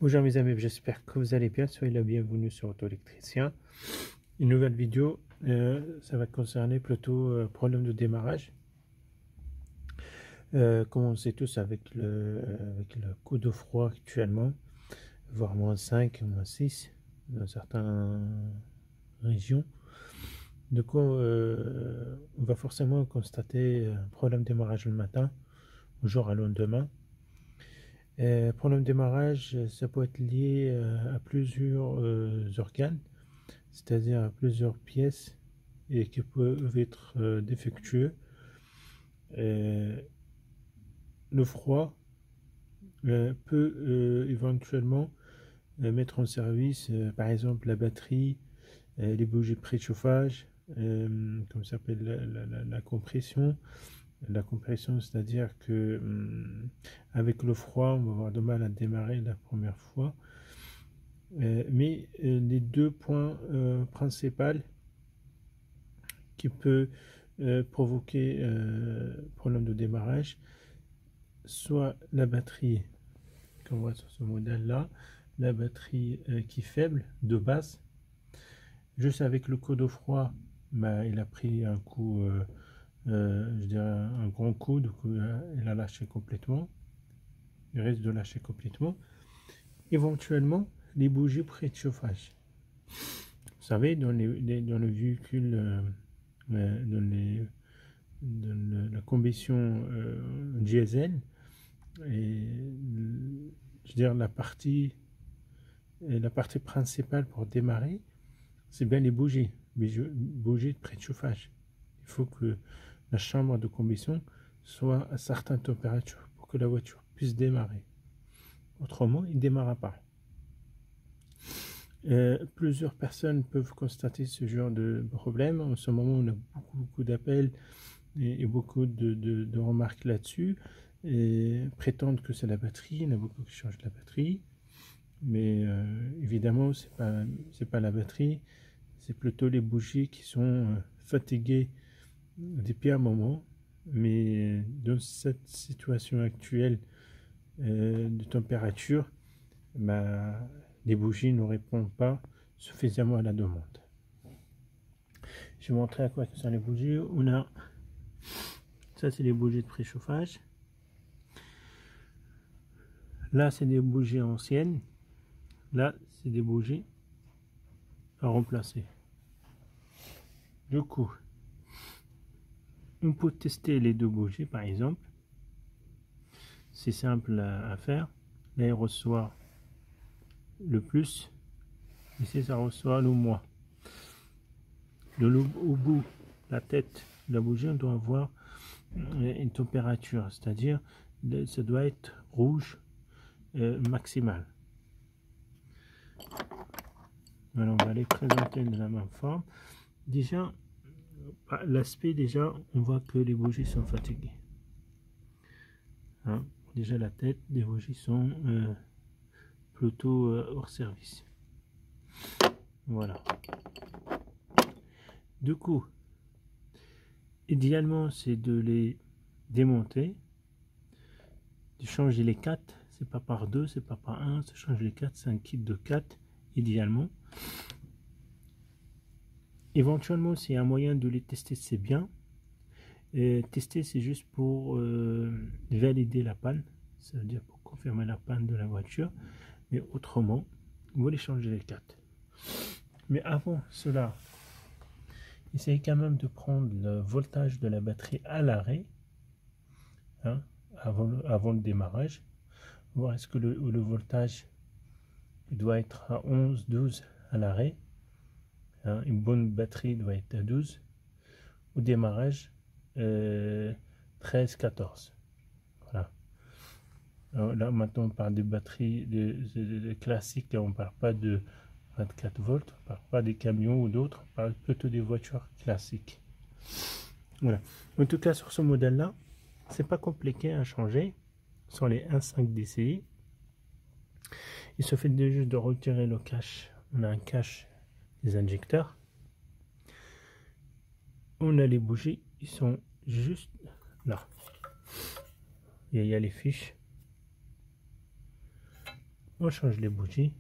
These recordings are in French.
Bonjour mes amis, j'espère que vous allez bien. Soyez la bienvenue sur Auto Électricien. Une nouvelle vidéo, ça va concerner plutôt problème de démarrage. Comme on sait tous avec le coup de froid actuellement, voire -5, -6 dans certaines régions. Du coup, on va forcément constater un problème de démarrage le matin, au jour à lendemain. Problème de démarrage, ça peut être lié à plusieurs organes, c'est-à-dire à plusieurs pièces et qui peuvent être défectueux. Le froid peut éventuellement mettre en service, par exemple, la batterie, les bougies de préchauffage, comme ça s'appelle la compression. La compression, c'est-à-dire que avec le froid, on va avoir de mal à démarrer la première fois. Mais les deux points principaux qui peuvent provoquer problème de démarrage, soit la batterie, comme on voit sur ce modèle-là, la batterie qui est faible de base, juste avec le coup de froid, il a pris un coup. Je dirais un grand coup, du coup il a lâché complètement, il risque de lâcher complètement. Éventuellement les bougies préchauffage, vous savez, dans le véhicule, dans la combustion diesel, et je veux dire la partie principale pour démarrer, c'est bien les bougies de préchauffage. Il faut que la chambre de combustion soit à certaines températures pour que la voiture puisse démarrer. Autrement, il ne démarrera pas. Plusieurs personnes peuvent constater ce genre de problème. En ce moment, on a beaucoup d'appels et beaucoup de remarques là-dessus. Prétendent que c'est la batterie. Il y en a beaucoup qui changent la batterie. Mais évidemment, c'est pas la batterie. C'est plutôt les bougies qui sont fatiguées depuis un moment. Mais dans cette situation actuelle de température, les bougies ne répondent pas suffisamment à la demande. Je vais vous montrer à quoi sont les bougies. Ça, c'est les bougies de préchauffage. Là, c'est des bougies anciennes. Là, c'est des bougies à remplacer. Du coup, on peut tester les deux bougies, par exemple. C'est simple à faire. Là, il reçoit le plus. Ici, ça reçoit le moins. Au bout, la tête de la bougie, on doit avoir une température, c'est-à-dire ça doit être rouge maximal. Alors, on va les présenter de la même forme. Déjà, l'aspect, on voit que les bougies sont fatiguées. Hein? Déjà, la tête des bougies sont plutôt hors service. Voilà. Du coup, idéalement, c'est de les démonter, de changer les 4. C'est pas par 2, c'est pas par 1, c'est changer les 4, c'est un kit de 4, idéalement. Éventuellement, s'il y a un moyen de les tester, c'est bien. Tester, c'est juste pour valider la panne, ça veut dire pour confirmer la panne de la voiture. Mais autrement, vous voulez changer les 4. Mais avant cela, essayez quand même de prendre le voltage de la batterie à l'arrêt, hein, avant le démarrage. Voir est-ce que le voltage doit être à 11, 12 à l'arrêt. Hein, une bonne batterie doit être à 12. Au démarrage, 13, 14. Voilà. Alors là, maintenant, on parle des batteries de classiques. On ne parle pas de 24 volts, on ne parle pas des camions ou d'autres. On parle plutôt des voitures classiques. Voilà. En tout cas, sur ce modèle-là, c'est pas compliqué à changer. Ce sont les 1.5 DCI. Il se fait juste de retirer le cache. On a un cache des injecteurs. On a les bougies, ils sont juste là. Il y a les fiches. on change les bougies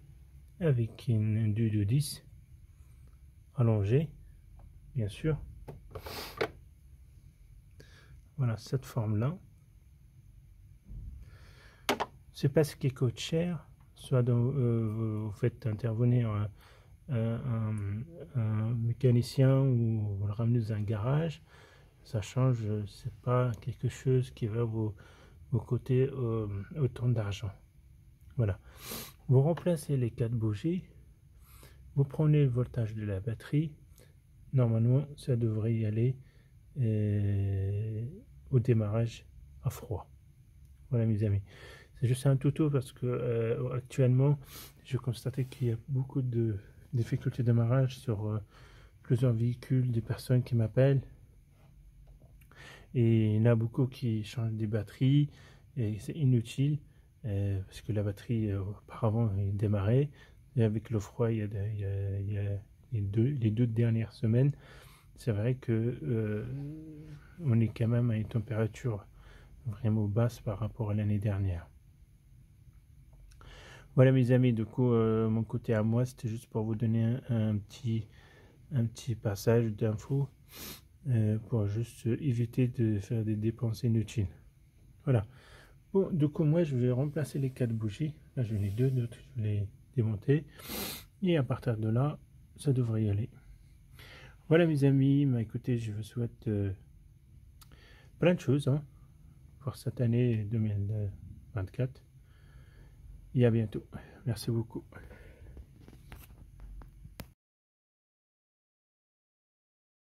avec une 2 de 10 allongée, bien sûr. Voilà, cette forme-là. C'est pas ce qui coûte cher. Soit vous faites intervenir un mécanicien ou vous le ramenez dans un garage. Ça change, c'est pas quelque chose qui va vous coûter autant d'argent. Voilà. Vous remplacez les 4 bougies. Vous prenez le voltage de la batterie. Normalement, ça devrait y aller au démarrage à froid. Voilà mes amis. C'est juste un tuto parce que actuellement, je constatais qu'il y a beaucoup de difficultés de démarrage sur plusieurs véhicules, des personnes qui m'appellent. Et il y en a beaucoup qui changent des batteries et c'est inutile parce que la batterie auparavant est démarrée. Et avec le froid, il y a les deux dernières semaines, c'est vrai que on est quand même à une température vraiment basse par rapport à l'année dernière. Voilà mes amis, du coup mon côté à moi, c'était juste pour vous donner un petit passage d'infos pour juste éviter de faire des dépenses inutiles. Voilà. Bon, du coup moi je vais remplacer les 4 bougies. Là je ai 2, d'autres je vais les démonter. Et à partir de là, ça devrait y aller. Voilà mes amis, bah, écoutez, je vous souhaite plein de choses pour cette année 2024. Et à bientôt. Merci beaucoup.